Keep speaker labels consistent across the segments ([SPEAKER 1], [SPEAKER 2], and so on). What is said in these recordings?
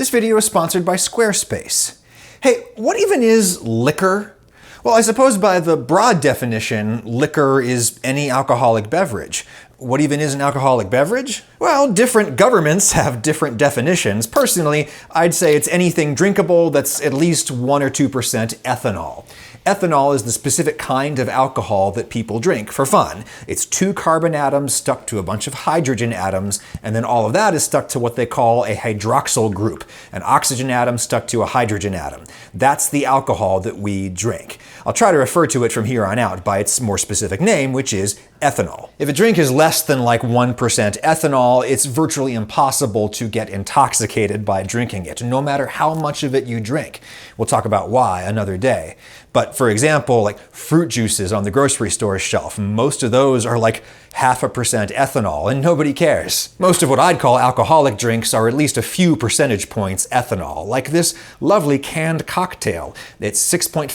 [SPEAKER 1] This video is sponsored by Squarespace. Hey, what even is liquor? Well, I suppose by the broad definition, liquor is any alcoholic beverage. What even is an alcoholic beverage? Well, different governments have different definitions. Personally, I'd say it's anything drinkable that's at least 1 or 2% ethanol. Ethanol is the specific kind of alcohol that people drink for fun. It's 2 carbon atoms stuck to a bunch of hydrogen atoms, and then all of that is stuck to what they call a hydroxyl group, an oxygen atom stuck to a hydrogen atom. That's the alcohol that we drink. I'll try to refer to it from here on out by its more specific name, which is ethanol. If a drink is less than like 1% ethanol, it's virtually impossible to get intoxicated by drinking it, no matter how much of it you drink. We'll talk about why another day. But for example, like fruit juices on the grocery store shelf, most of those are like 0.5% ethanol, and nobody cares. Most of what I'd call alcoholic drinks are at least a few percentage points ethanol, like this lovely canned cocktail. It's 6.5%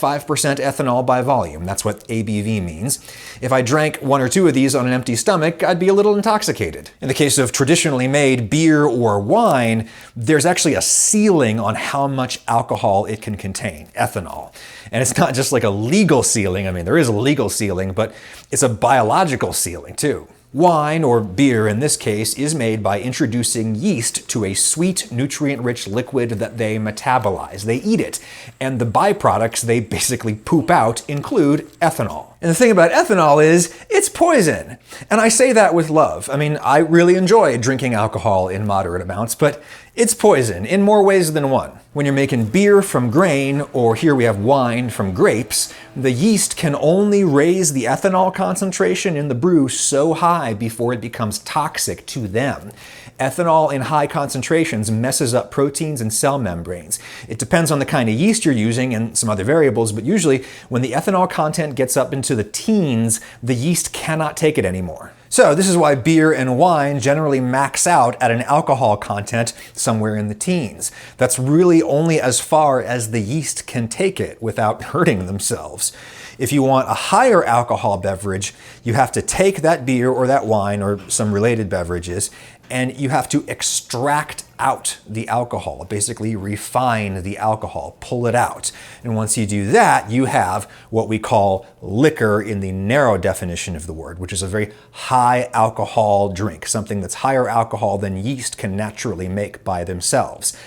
[SPEAKER 1] ethanol by volume. That's what ABV means. If I drank 1 or 2 of these on an empty stomach, I'd be a little intoxicated. In the case of traditionally made beer or wine, there's actually a ceiling on how much alcohol it can contain, ethanol. And it's not just like a legal ceiling. I mean, there is a legal ceiling, but it's a biological ceiling too. Wine, or beer in this case, is made by introducing yeast to a sweet, nutrient-rich liquid that they metabolize. They eat it, and the byproducts they basically poop out include ethanol. And the thing about ethanol is, it's poison. And I say that with love. I mean, I really enjoy drinking alcohol in moderate amounts, but it's poison in more ways than one. When you're making beer from grain, or here we have wine from grapes, the yeast can only raise the ethanol concentration in the brew so high before it becomes toxic to them. Ethanol in high concentrations messes up proteins and cell membranes. It depends on the kind of yeast you're using and some other variables, but usually when the ethanol content gets up into the teens, the yeast cannot take it anymore. So this is why beer and wine generally max out at an alcohol content somewhere in the teens. That's really only as far as the yeast can take it without hurting themselves. If you want a higher alcohol beverage, you have to take that beer or that wine or some related beverages, and you have to extract out the alcohol, basically refine the alcohol, pull it out. And once you do that, you have what we call liquor in the narrow definition of the word, which is a very high alcohol drink, something that's higher alcohol than yeast can naturally make by themselves.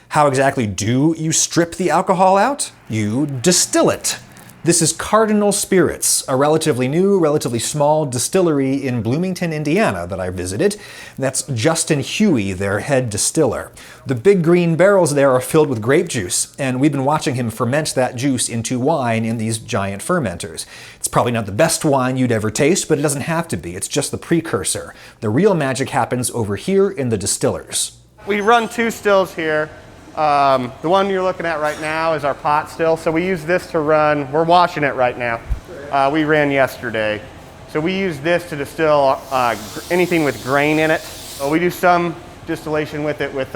[SPEAKER 1] How exactly do you strip the alcohol out? You distill it. This is Cardinal Spirits, a relatively new, relatively small distillery in Bloomington, Indiana that I visited. That's Justin Huey, their head distiller. The big green barrels there are filled with grape juice, and we've been watching him ferment that juice into wine in these giant fermenters. It's probably not the best wine you'd ever taste, but it doesn't have to be. It's just the precursor. The real magic happens over here in the distillers.
[SPEAKER 2] We run 2 stills here. The one you're looking at right now is our pot still. So we use this to run, we're washing it right now. We ran yesterday. So we use this to distill anything with grain in it. So we do some distillation with it with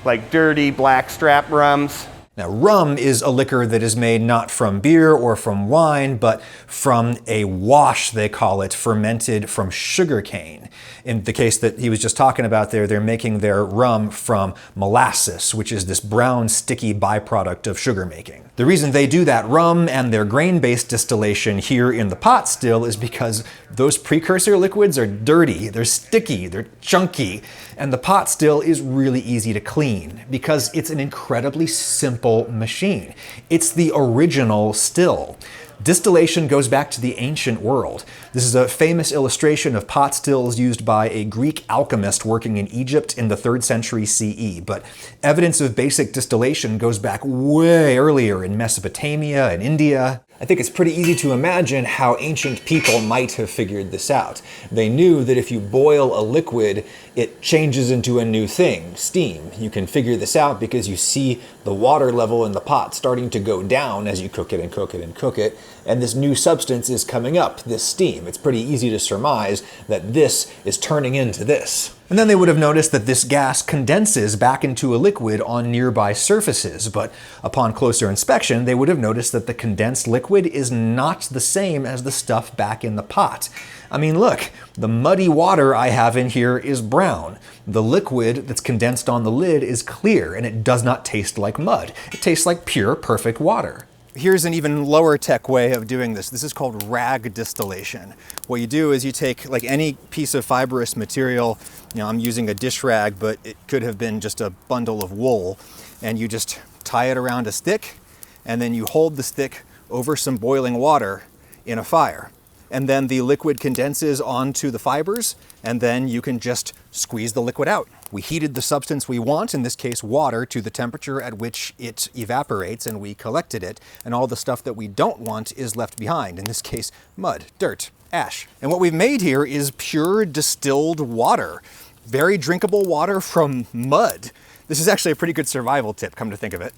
[SPEAKER 2] like dirty blackstrap rums.
[SPEAKER 1] Now, rum is a liquor that is made not from beer or from wine, but from a wash, they call it, fermented from sugarcane. In the case that he was just talking about there, they're making their rum from molasses, which is this brown, sticky byproduct of sugar making. The reason they do that rum and their grain-based distillation here in the pot still is because those precursor liquids are dirty, they're sticky, they're chunky, and the pot still is really easy to clean because it's an incredibly simple machine. It's the original still. Distillation goes back to the ancient world. This is a famous illustration of pot stills used by a Greek alchemist working in Egypt in the 3rd century CE, but evidence of basic distillation goes back way earlier in Mesopotamia and India. I think it's pretty easy to imagine how ancient people might have figured this out. They knew that if you boil a liquid, it changes into a new thing, steam. You can figure this out because you see the water level in the pot starting to go down as you cook it and cook it and cook it. and this new substance is coming up, this steam. It's pretty easy to surmise that this is turning into this. And then they would have noticed that this gas condenses back into a liquid on nearby surfaces, but upon closer inspection, they would have noticed that the condensed liquid is not the same as the stuff back in the pot. I mean, look, the muddy water I have in here is brown. The liquid that's condensed on the lid is clear, and it does not taste like mud. It tastes like pure, perfect water. Here's an even lower tech way of doing this. This is called rag distillation. What you do is you take like any piece of fibrous material, I'm using a dish rag, but it could have been just a bundle of wool, and you just tie it around a stick, and then you hold the stick over some boiling water in a fire. And then the liquid condenses onto the fibers, and then you can just squeeze the liquid out. We heated the substance we want, in this case water, to the temperature at which it evaporates, and we collected it, and all the stuff that we don't want is left behind, in this case mud, dirt, ash. And what we've made here is pure distilled water. Very drinkable water from mud. This is actually a pretty good survival tip, come to think of it.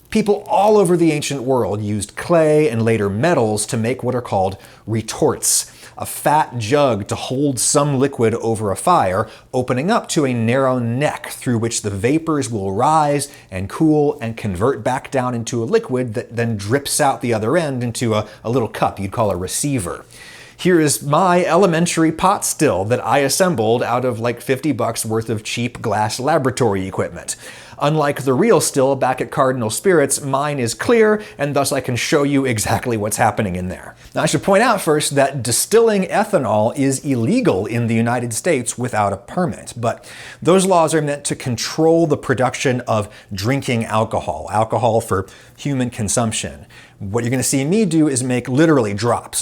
[SPEAKER 1] People all over the ancient world used clay and later metals to make what are called retorts, a fat jug to hold some liquid over a fire, opening up to a narrow neck through which the vapors will rise and cool and convert back down into a liquid that then drips out the other end into a little cup you'd call a receiver. Here is my elementary pot still that I assembled out of like $50 worth of cheap glass laboratory equipment. Unlike the real still back at Cardinal Spirits, mine is clear, and thus I can show you exactly what's happening in there. Now I should point out first that distilling ethanol is illegal in the United States without a permit, but those laws are meant to control the production of drinking alcohol for human consumption. What you're going to see me do is make literally drops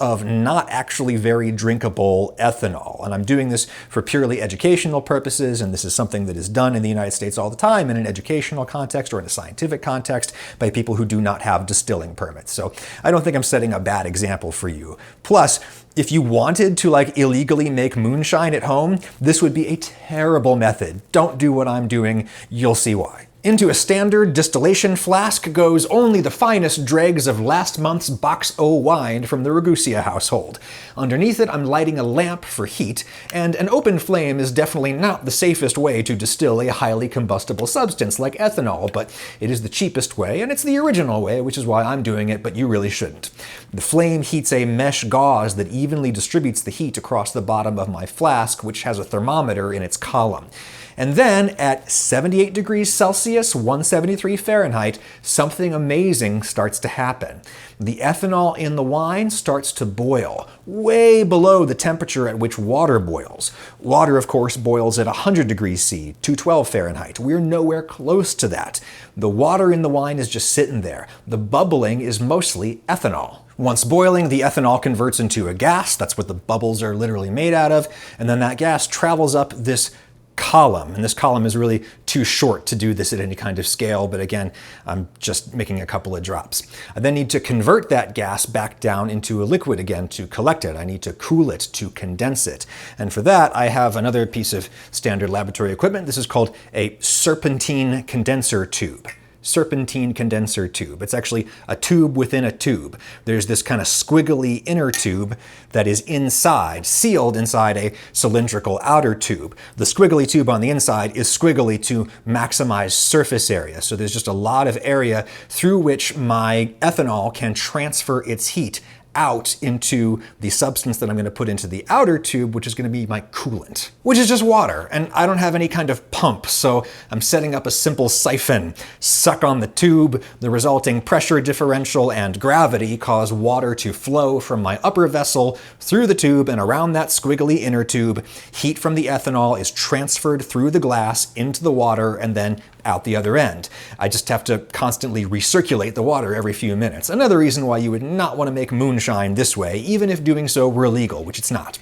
[SPEAKER 1] of not actually very drinkable ethanol. And I'm doing this for purely educational purposes, and this is something that is done in the United States all the time in an educational context or in a scientific context by people who do not have distilling permits. So I don't think I'm setting a bad example for you. Plus, if you wanted to illegally make moonshine at home, this would be a terrible method. Don't do what I'm doing, you'll see why. Into a standard distillation flask goes only the finest dregs of last month's Box O wine from the Ragusa household. Underneath it, I'm lighting a lamp for heat, and an open flame is definitely not the safest way to distill a highly combustible substance like ethanol, but it is the cheapest way, and it's the original way, which is why I'm doing it, but you really shouldn't. The flame heats a mesh gauze that evenly distributes the heat across the bottom of my flask, which has a thermometer in its column. And then at 78 degrees Celsius, 173 Fahrenheit, something amazing starts to happen. The ethanol in the wine starts to boil, way below the temperature at which water boils. Water, of course, boils at 100 degrees C, 212 Fahrenheit. We're nowhere close to that. The water in the wine is just sitting there. The bubbling is mostly ethanol. Once boiling, the ethanol converts into a gas. That's what the bubbles are literally made out of. And then that gas travels up this column, and this column is really too short to do this at any kind of scale, but again, I'm just making a couple of drops. I then need to convert that gas back down into a liquid again to collect it. I need to cool it to condense it. And for that, I have another piece of standard laboratory equipment. This is called a serpentine condenser tube. Serpentine condenser tube. It's actually a tube within a tube. There's this kind of squiggly inner tube that is inside, sealed inside a cylindrical outer tube. The squiggly tube on the inside is squiggly to maximize surface area. So there's just a lot of area through which my ethanol can transfer its heat out into the substance that I'm going to put into the outer tube, which is going to be my coolant, which is just water. And I don't have any kind of pump, so I'm setting up a simple siphon. Suck on the tube, the resulting pressure differential and gravity cause water to flow from my upper vessel through the tube and around that squiggly inner tube. Heat from the ethanol is transferred through the glass into the water and then out the other end. I just have to constantly recirculate the water every few minutes. Another reason why you would not want to make moonshine this way, even if doing so were illegal, which it's not.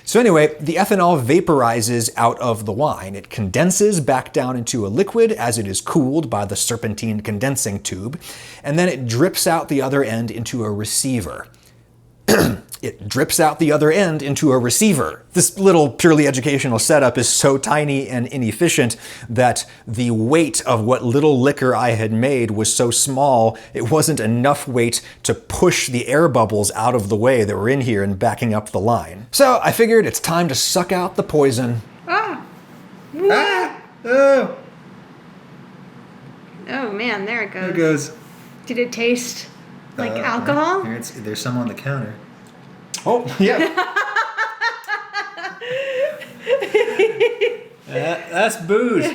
[SPEAKER 1] So anyway, the ethanol vaporizes out of the wine. It condenses back down into a liquid as it is cooled by the serpentine condensing tube, and then it drips out the other end into a receiver. it drips out the other end into a receiver. This little purely educational setup is so tiny and inefficient that the weight of what little liquor I had made was so small, it wasn't enough weight to push the air bubbles out of the way that were in here and backing up the line. So I figured it's time to suck out the poison.
[SPEAKER 3] Ah!
[SPEAKER 4] Ah! Oh!
[SPEAKER 3] Oh man, there it goes.
[SPEAKER 4] There it goes.
[SPEAKER 3] Did it taste like alcohol?
[SPEAKER 4] There's some on the counter.
[SPEAKER 1] Oh, yeah.
[SPEAKER 4] That's booze.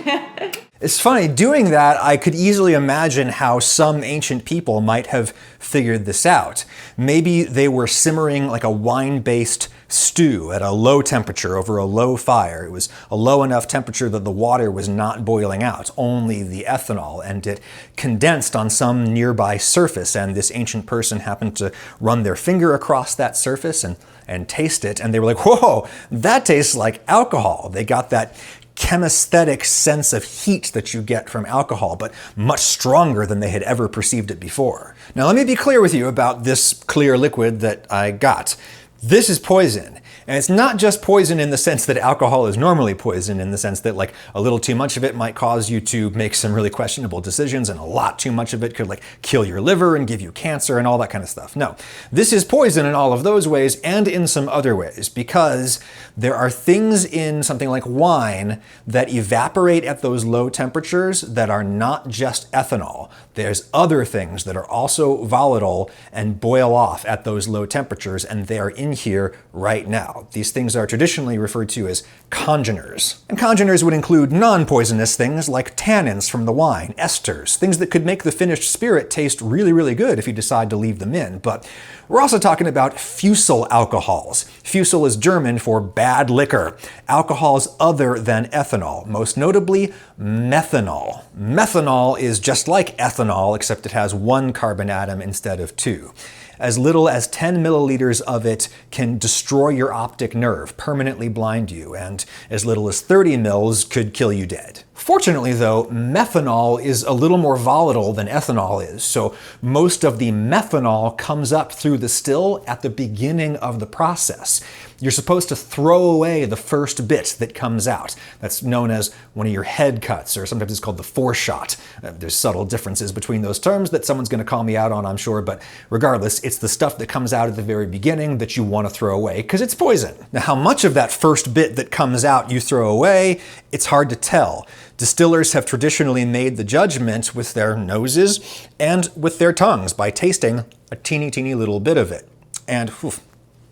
[SPEAKER 1] It's funny, doing that, I could easily imagine how some ancient people might have figured this out. Maybe they were simmering like a wine-based stew at a low temperature over a low fire. It was a low enough temperature that the water was not boiling out, only the ethanol, and it condensed on some nearby surface, and this ancient person happened to run their finger across that surface and taste it, and they were like, whoa, that tastes like alcohol. They got that chemisthetic sense of heat that you get from alcohol, but much stronger than they had ever perceived it before. Now let me be clear with you about this clear liquid that I got. This is poison. And it's not just poison in the sense that alcohol is normally poison, in the sense that like a little too much of it might cause you to make some really questionable decisions, and a lot too much of it could like kill your liver and give you cancer and all that kind of stuff. No, this is poison in all of those ways and in some other ways, because there are things in something like wine that evaporate at those low temperatures that are not just ethanol. There's other things that are also volatile and boil off at those low temperatures, and they are in here right now. These things are traditionally referred to as congeners. And congeners would include non-poisonous things like tannins from the wine, esters, things that could make the finished spirit taste really, really good if you decide to leave them in. But we're also talking about fusel alcohols. Fusel is German for bad liquor, alcohols other than ethanol, most notably methanol. Methanol is just like ethanol, except it has one carbon atom instead of two. As little as 10 milliliters of it can destroy your optic nerve, permanently blind you, and as little as 30 mils could kill you dead. Fortunately though, methanol is a little more volatile than ethanol is, so most of the methanol comes up through the still at the beginning of the process. You're supposed to throw away the first bit that comes out. That's known as one of your head cuts, or sometimes it's called the foreshot. There's subtle differences between those terms that someone's going to call me out on, I'm sure, but regardless, it's the stuff that comes out at the very beginning that you want to throw away because it's poison. Now, how much of that first bit that comes out you throw away, it's hard to tell. Distillers have traditionally made the judgment with their noses and with their tongues by tasting a teeny little bit of it. And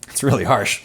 [SPEAKER 1] it's really harsh.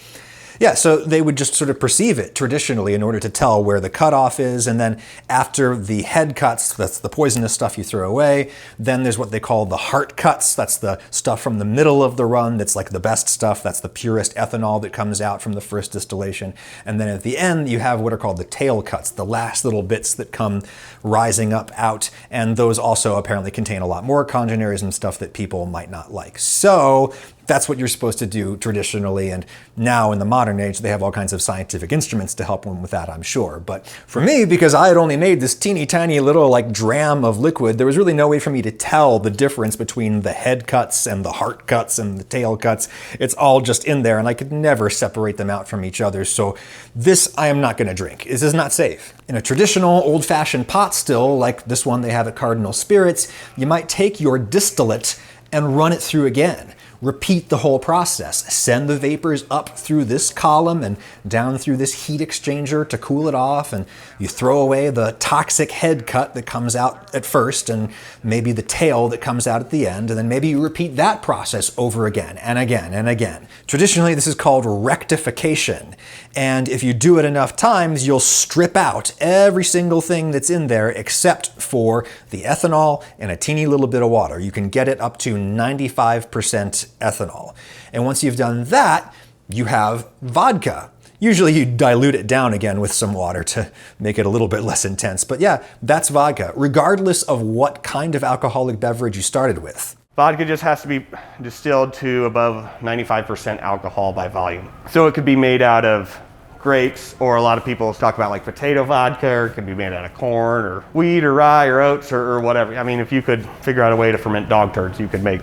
[SPEAKER 1] Yeah, so they would just sort of perceive it traditionally in order to tell where the cutoff is, and then after the head cuts, that's the poisonous stuff you throw away, then there's what they call the heart cuts, that's the stuff from the middle of the run, that's like the best stuff, that's the purest ethanol that comes out from the first distillation, and then at the end you have what are called the tail cuts, the last little bits that come rising up out, and those also apparently contain a lot more congeners and stuff that people might not like. So that's what you're supposed to do traditionally, and now in the modern age they have all kinds of scientific instruments to help one with that, I'm sure. But for me, because I had only made this teeny tiny little like dram of liquid, there was really no way for me to tell the difference between the head cuts and the heart cuts and the tail cuts. It's all just in there, and I could never separate them out from each other, so this I am not going to drink. This is not safe. In a traditional old-fashioned pot still, like this one they have at Cardinal Spirits, you might take your distillate and run it through again. Repeat the whole process. Send the vapors up through this column and down through this heat exchanger to cool it off, and you throw away the toxic head cut that comes out at first and maybe the tail that comes out at the end, and then maybe you repeat that process over again and again and again. Traditionally, this is called rectification, and if you do it enough times, you'll strip out every single thing that's in there except for the ethanol and a teeny little bit of water. You can get it up to 95% ethanol. And once you've done that, you have vodka. Usually you dilute it down again with some water to make it a little bit less intense. But yeah, that's vodka, regardless of what kind of alcoholic beverage you started with.
[SPEAKER 2] Vodka just has to be distilled to above 95% alcohol by volume. So it could be made out of grapes, or a lot of people talk about like potato vodka, or it could be made out of corn or wheat or rye or oats or whatever. I mean, if you could figure out a way to ferment dog turds, you could make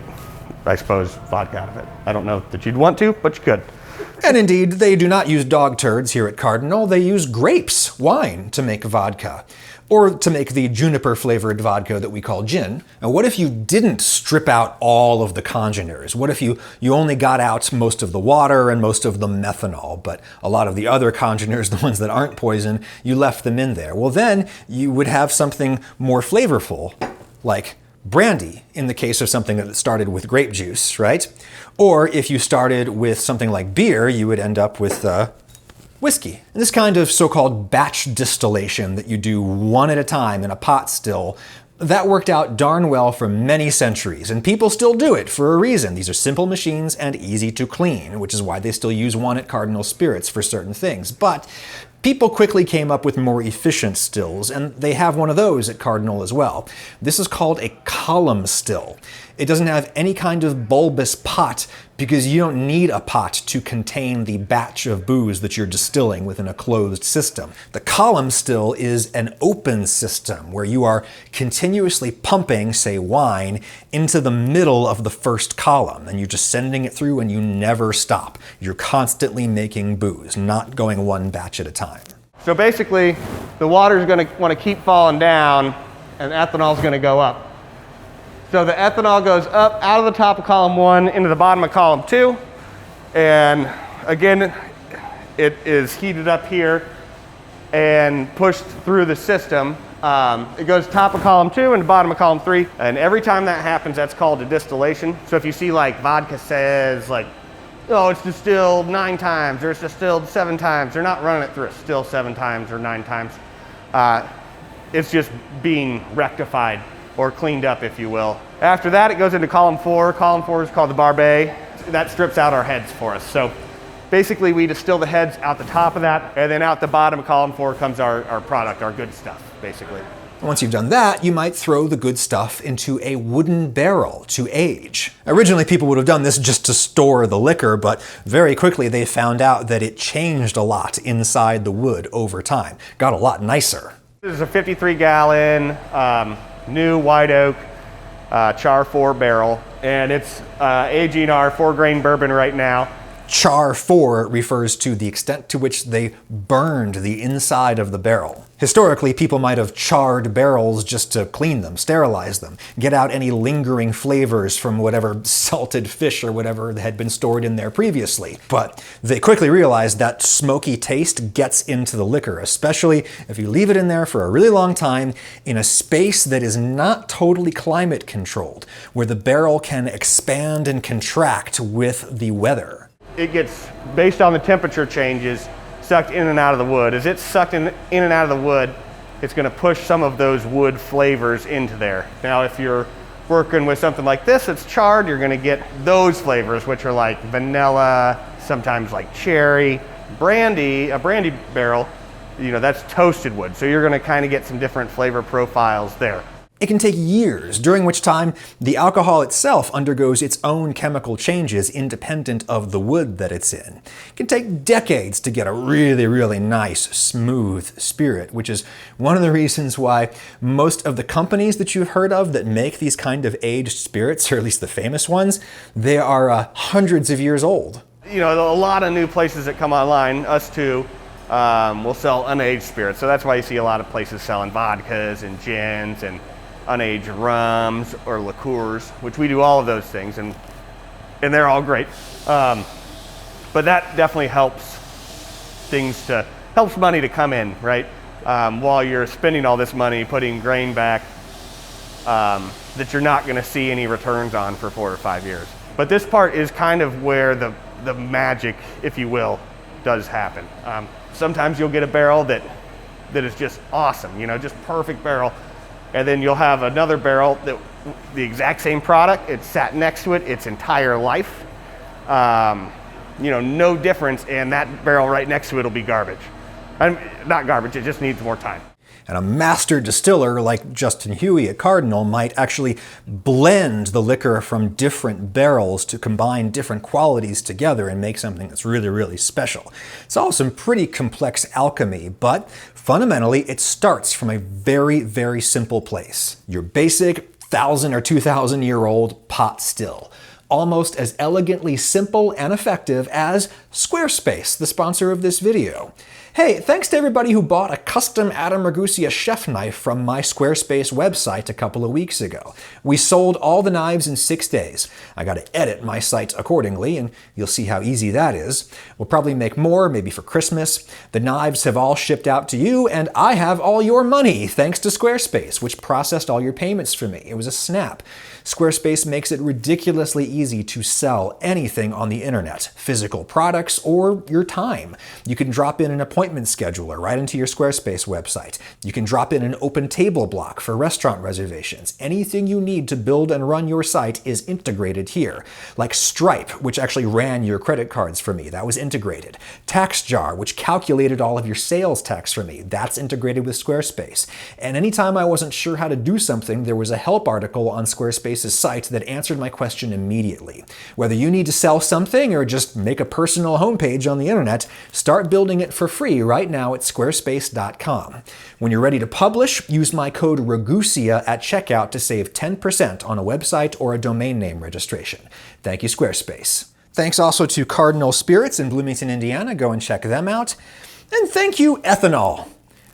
[SPEAKER 2] I suppose, vodka out of it. I don't know that you'd want to, but you could.
[SPEAKER 1] And indeed, they do not use dog turds here at Cardinal. They use grapes, wine, to make vodka. Or to make the juniper-flavored vodka that we call gin. And what if you didn't strip out all of the congeners? What if you only got out most of the water and most of the methanol, but a lot of the other congeners, the ones that aren't poison, you left them in there? Well, then you would have something more flavorful, like brandy, in the case of something that started with grape juice, right? Or if you started with something like beer, you would end up with whiskey. And this kind of so-called batch distillation that you do one at a time in a pot still, that worked out darn well for many centuries, and people still do it for a reason. These are simple machines and easy to clean, which is why they still use one at Cardinal Spirits for certain things. But people quickly came up with more efficient stills, and they have one of those at Cardinal as well. This is called a column still. It doesn't have any kind of bulbous pot because you don't need a pot to contain the batch of booze that you're distilling within a closed system. The column still is an open system where you are continuously pumping, say, wine into the middle of the first column, and you're just sending it through and you never stop. You're constantly making booze, not going one batch at a time.
[SPEAKER 2] So basically, the water's going to want to keep falling down, and ethanol's going to go up. So the ethanol goes up out of the top of column 1 into the bottom of column 2. And again, it is heated up here and pushed through the system. It goes top of column 2 and bottom of column 3. And every time that happens, that's called a distillation. So if you see like vodka says like, oh, it's distilled 9 times or it's distilled 7 times, they're not running it through a still 7 times or 9 times. It's just being rectified or cleaned up, if you will. After that, it goes into column 4. Column 4 is called the barbet. That strips out our heads for us. So basically, we distill the heads out the top of that, and then out the bottom of column 4 comes our product, our good stuff, basically.
[SPEAKER 1] Once you've done that, you might throw the good stuff into a wooden barrel to age. Originally, people would have done this just to store the liquor, but very quickly they found out that it changed a lot inside the wood over time. Got a lot nicer.
[SPEAKER 2] This is a 53-gallon new white oak char 4 barrel, and it's aging our 4-grain bourbon right now.
[SPEAKER 1] Char 4 refers to the extent to which they burned the inside of the barrel. Historically, people might have charred barrels just to clean them, sterilize them, get out any lingering flavors from whatever salted fish or whatever had been stored in there previously. But they quickly realized that smoky taste gets into the liquor, especially if you leave it in there for a really long time in a space that is not totally climate controlled, where the barrel can expand and contract with the weather.
[SPEAKER 2] It gets, based on the temperature changes, sucked in and out of the wood. As it's sucked in and out of the wood, it's going to push some of those wood flavors into there. Now, if you're working with something like this, it's charred, you're going to get those flavors, which are like vanilla, sometimes like cherry. Brandy, a brandy barrel, you know, that's toasted wood. So you're going to kind of get some different flavor profiles there.
[SPEAKER 1] It can take years, during which time the alcohol itself undergoes its own chemical changes independent of the wood that it's in. It can take decades to get a really, really nice, smooth spirit, which is one of the reasons why most of the companies that you've heard of that make these kind of aged spirits, or at least the famous ones, they are hundreds of years old.
[SPEAKER 2] You know, a lot of new places that come online, us too, will sell unaged spirits. So that's why you see a lot of places selling vodkas and gins and unaged rums or liqueurs, which we do all of those things, and they're all great. But that definitely helps money to come in, right? While you're spending all this money putting grain back that you're not going to see any returns on for 4 or 5 years. But this part is kind of where the magic, if you will, does happen. Sometimes you'll get a barrel that is just awesome, you know, just perfect barrel. And then you'll have another barrel that the exact same product, it's sat next to it its entire life. You know, no difference, and that barrel right next to it will be garbage. Not garbage, it just needs more time.
[SPEAKER 1] And a master distiller like Justin Huey at Cardinal might actually blend the liquor from different barrels to combine different qualities together and make something that's really, really special. It's all some pretty complex alchemy, but fundamentally it starts from a very, very simple place. Your basic 1,000 or 2,000 year old pot still. almost as elegantly simple and effective as Squarespace, the sponsor of this video. Hey, thanks to everybody who bought a custom Adam Ragusea chef knife from my Squarespace website a couple of weeks ago. We sold all the knives in 6 days. I got to edit my site accordingly, and you'll see how easy that is. We'll probably make more, maybe for Christmas. The knives have all shipped out to you, and I have all your money, thanks to Squarespace, which processed all your payments for me. It was a snap. Squarespace makes it ridiculously easy to sell anything on the internet, physical products or your time. You can drop in an appointment scheduler right into your Squarespace website. You can drop in an open table block for restaurant reservations. Anything you need to build and run your site is integrated here. Like Stripe, which actually ran your credit cards for me. That was integrated. TaxJar, which calculated all of your sales tax for me. That's integrated with Squarespace. And anytime I wasn't sure how to do something, there was a help article on Squarespace's site that answered my question immediately. Whether you need to sell something or just make a personal homepage on the internet, start building it for free right now at squarespace.com. When you're ready to publish, use my code Ragusea at checkout to save 10% on a website or a domain name registration. Thank you, Squarespace. Thanks also to Cardinal Spirits in Bloomington, Indiana. Go and check them out. And thank you, Ethanol.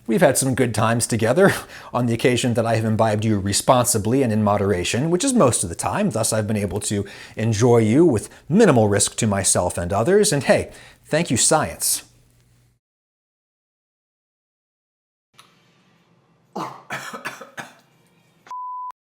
[SPEAKER 1] We've had some good times together on the occasion that I have imbibed you responsibly and in moderation, which is most of the time. Thus, I've been able to enjoy you with minimal risk to myself and others. And hey, thank you, science.